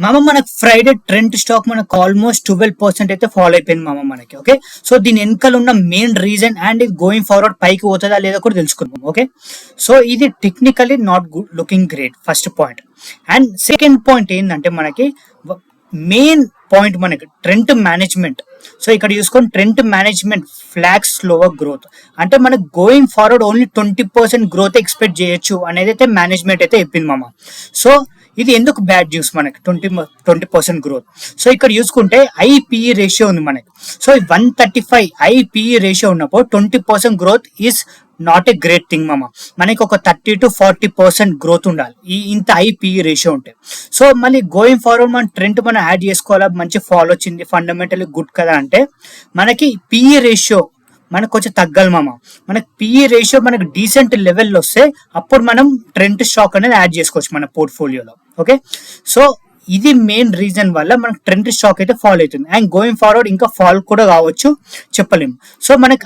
మనకు Friday trend stock మనకు almost 12% అయితే ఫాలో అయిపోయింది మనకి. ఓకే, సో దీని వెనకాల ఉన్న మెయిన్ రీజన్ అండ్ ఇది గోయింగ్ ఫార్వర్డ్ పైకి పోతుందా లేదా కూడా తెలుసుకుందాం. ఓకే, సో ఇది technically not good looking great first point. And second point ఏంటంటే మనకి మెయిన్ పాయింట్ మనకి ట్రెండ్ మేనేజ్మెంట్. సో ఇక్కడ చూసుకొని trend management flags slower growth అంటే మనకు going forward only 20% growth expect చేయొచ్చు అనేది అయితే మేనేజ్మెంట్ అయితే చెప్పింది సో ఇది ఎందుకు బ్యాడ్ న్యూస్ మనకి 20% గ్రోత్. సో ఇక్కడ చూసుకుంటే ఐపీఈ రేషియో ఉంది మనకి. సో 135 ఐపీఈ రేషియో ఉన్నప్పుడు 20% growth is not a great thing మనకి ఒక 30 to 40% గ్రోత్ ఉండాలి ఇంత ఐపీఈ రేషియో ఉంటే. సో మళ్ళీ గోయింగ్ ఫార్వర్డ్ మన ట్రెండ్ మనం యాడ్ చేసుకోవాలా, మంచి ఫాలో వచ్చింది, ఫండమెంటల్లీ గుడ్ కదా అంటే మనకి పీఈ రేషియో మనకు కొంచెం తగ్గాలి మనకి పీఈ రేషియో మనకి డీసెంట్ లెవెల్లో వస్తే అప్పుడు మనం ట్రెండ్ స్టాక్ అనేది యాడ్ చేసుకోవచ్చు మన పోర్ట్ఫోలియోలో. ఓకే, సో ఇది మెయిన్ రీజన్ వల్ల మనకు ట్రెండ్ స్టాక్ అయితే ఫాల్ అవుతుంది. అండ్ గోయింగ్ ఫార్వర్డ్ ఇంకా ఫాల్ కూడా కావచ్చు, చెప్పలేము. సో మనకి